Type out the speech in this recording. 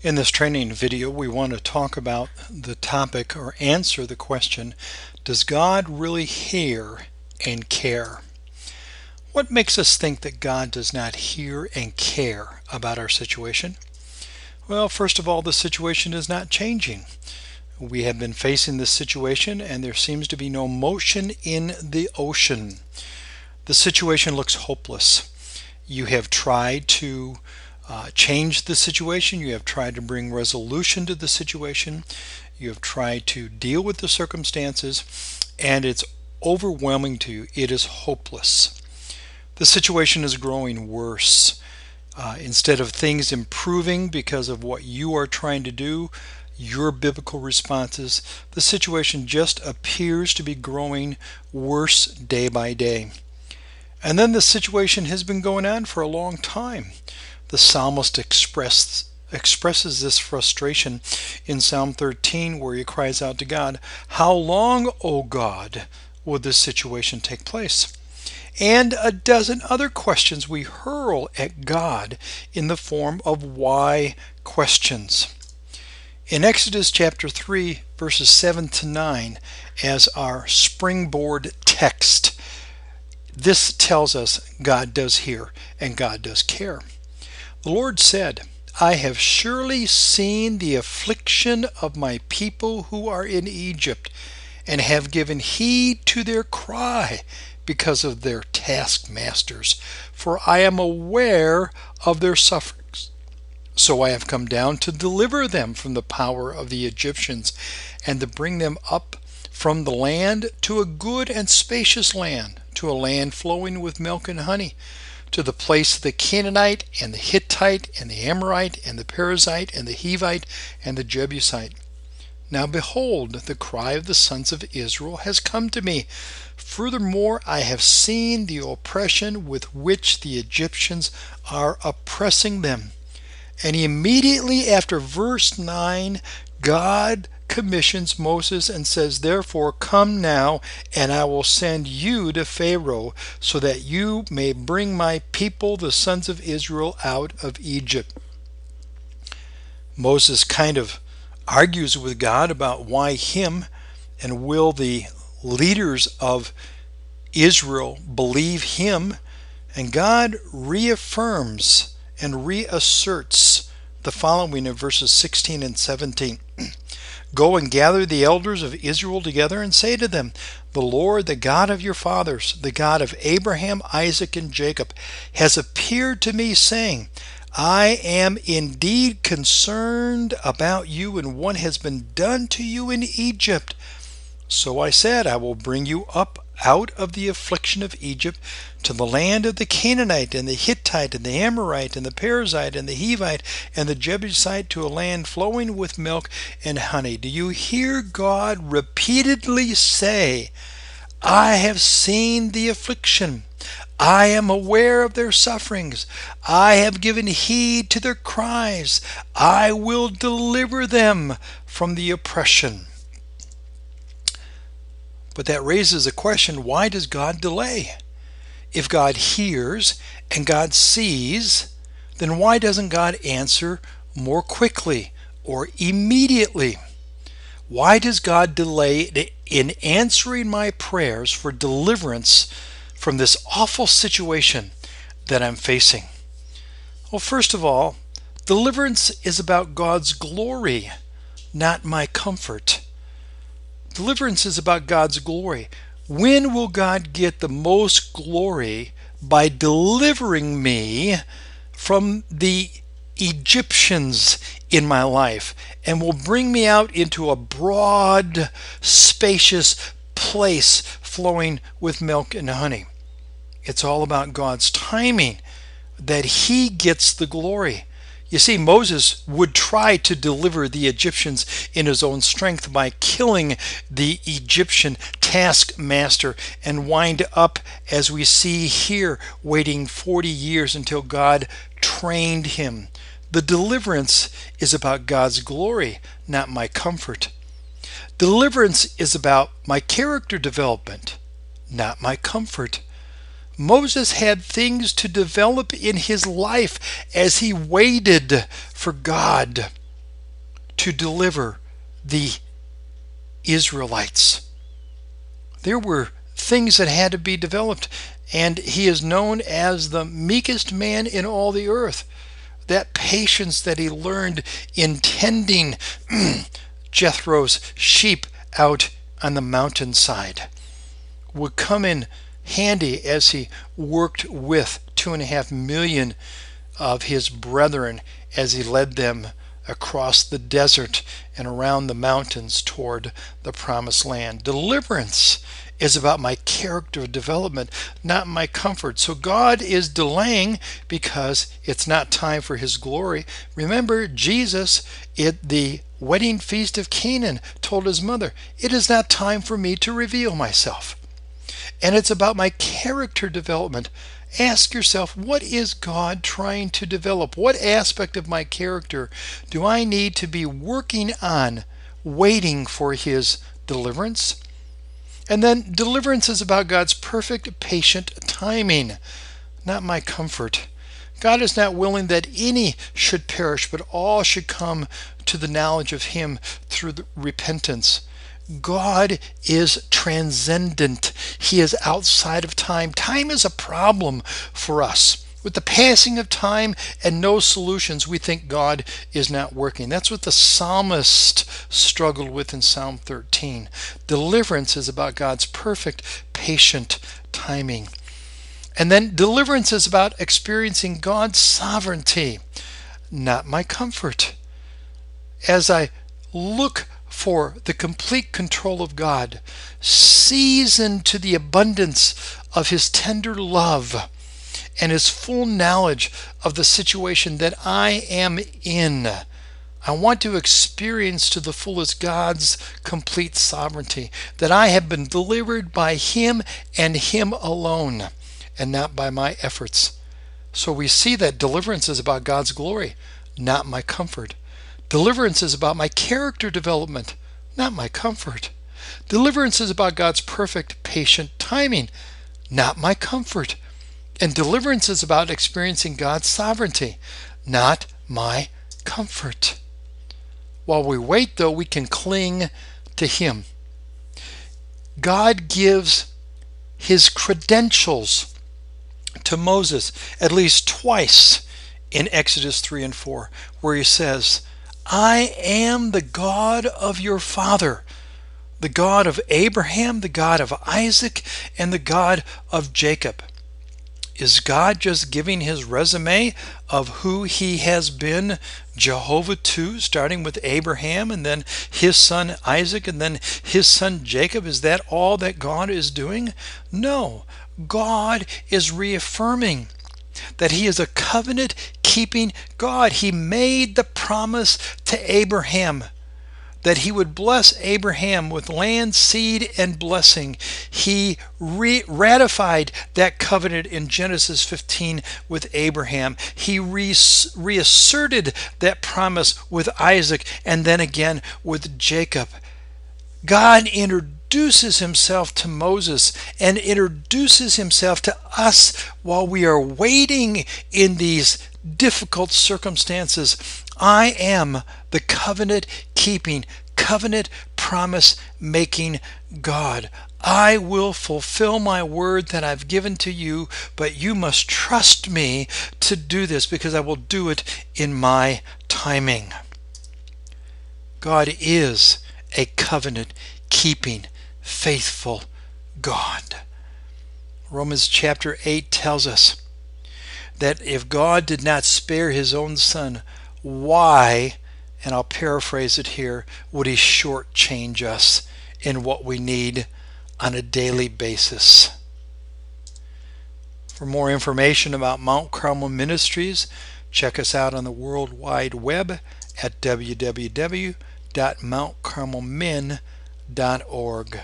In this training video, we want to talk about the topic or answer the question, does God really hear and care? What makes us think that God does not hear and care about our situation? Well, first of all, the situation is not changing. We have been facing this situation and there seems to be no motion in the ocean. The situation looks hopeless. You have tried to change the situation. You have tried to bring resolution to the situation. You have tried to deal with the circumstances, and it's overwhelming to you. It is hopeless. The situation is growing worse. Instead of things improving because of what you are trying to do, your biblical responses, the situation just appears to be growing worse day by day. And then the situation has been going on for a long time. The psalmist expresses this frustration in Psalm 13, where he cries out to God, "How long, O God, will this situation take place?" And a dozen other questions we hurl at God in the form of why questions. In Exodus chapter 3, verses 7 to 9, as our springboard text, this tells us God does hear and God does care. The Lord said, "I have surely seen the affliction of my people who are in Egypt, and have given heed to their cry because of their taskmasters, for I am aware of their sufferings. So I have come down to deliver them from the power of the Egyptians, and to bring them up from the land to a good and spacious land, to a land flowing with milk and honey, to the place of the Canaanite and the Hittite and the Amorite and the Perizzite and the Hivite and the Jebusite. Now behold, the cry of the sons of Israel has come to me. Furthermore, I have seen the oppression with which the Egyptians are oppressing them." And immediately after verse 9, God commissions Moses and says, "Therefore come now, and I will send you to Pharaoh, so that you may bring my people, the sons of Israel, out of Egypt." Moses kind of argues with God about why him, and will the leaders of Israel believe him, and God reaffirms and reasserts the following in verses 16 and 17. "Go and gather the elders of Israel together and say to them, the Lord, the God of your fathers, the God of Abraham, Isaac, and Jacob, has appeared to me, saying, I am indeed concerned about you and what has been done to you in Egypt. So I said, I will bring you up out of the affliction of Egypt to the land of the Canaanite and the Hittite and the Amorite and the Perizzite and the Hivite and the Jebusite, to a land flowing with milk and honey." Do you hear God repeatedly say, "I have seen the affliction. I am aware of their sufferings. I have given heed to their cries. I will deliver them from the oppression"? But that raises a question, why does God delay? If God hears and God sees, then why doesn't God answer more quickly or immediately? Why does God delay in answering my prayers for deliverance from this awful situation that I'm facing? Well, first of all, deliverance is about God's glory, not my comfort. Deliverance is about God's glory. When will God get the most glory? By delivering me from the Egyptians in my life, and will bring me out into a broad, spacious place flowing with milk and honey. It's all about God's timing, that He gets the glory. You see, Moses would try to deliver the Egyptians in his own strength by killing the Egyptian taskmaster, and wind up, as we see here, waiting 40 years until God trained him. The deliverance is about God's glory, not my comfort. Deliverance is about my character development, not my comfort. Moses had things to develop in his life as he waited for God. to deliver the Israelites. There were things that had to be developed, and he is known as the meekest man in all the earth. That patience that he learned in tending Jethro's sheep out on the mountainside would come in handy as he worked with 2.5 million of his brethren as he led them across the desert and around the mountains toward the promised land. Deliverance is about my character development, not my comfort. So God is delaying because it's not time for his glory. Remember, Jesus at the wedding feast of Canaan told his mother, "It is not time for me to reveal myself." And it's about my character development. Ask yourself, what is God trying to develop? What aspect of my character do I need to be working on, waiting for his deliverance? And then deliverance is about God's perfect, patient timing, not my comfort. God is not willing that any should perish, but all should come to the knowledge of him through the repentance. God is transcendent. He is outside of time. Time is a problem for us. With the passing of time and no solutions, we think God is not working. That's what the psalmist struggled with in Psalm 13. Deliverance is about God's perfect, patient timing. And then deliverance is about experiencing God's sovereignty, not my comfort. As I look for the complete control of God, seasoned to the abundance of his tender love and his full knowledge of the situation that I am in, I want to experience to the fullest God's complete sovereignty, that I have been delivered by him and him alone, and not by my efforts. So we see that deliverance is about God's glory, not my comfort. Deliverance is about my character development, not my comfort. Deliverance is about God's perfect, patient timing, not my comfort. And deliverance is about experiencing God's sovereignty, not my comfort. While we wait, though, we can cling to him. God gives his credentials to Moses at least twice in Exodus 3 and 4, where he says, "I am the God of your father, the God of Abraham, the God of Isaac, and the God of Jacob." Is God just giving his resume of who he has been Jehovah to, starting with Abraham and then his son Isaac and then his son Jacob? Is that all that God is doing? No. God is reaffirming that he is a covenant keeping God. He made the promise to Abraham that he would bless Abraham with land, seed, and blessing. He ratified that covenant in Genesis 15 with Abraham. He reasserted that promise with Isaac and then again with Jacob. God introduces himself to Moses and introduces himself to us while we are waiting in these difficult circumstances. I am the covenant keeping, covenant promise making God. I will fulfill my word that I've given to you, but you must trust me to do this because I will do it in my timing. God is a covenant keeping, faithful God. Romans chapter 8 tells us that if God did not spare his own son, why, and I'll paraphrase it here, would he shortchange us in what we need on a daily basis? For more information about Mount Carmel Ministries, check us out on the World Wide Web at www.mountcarmelmin.org.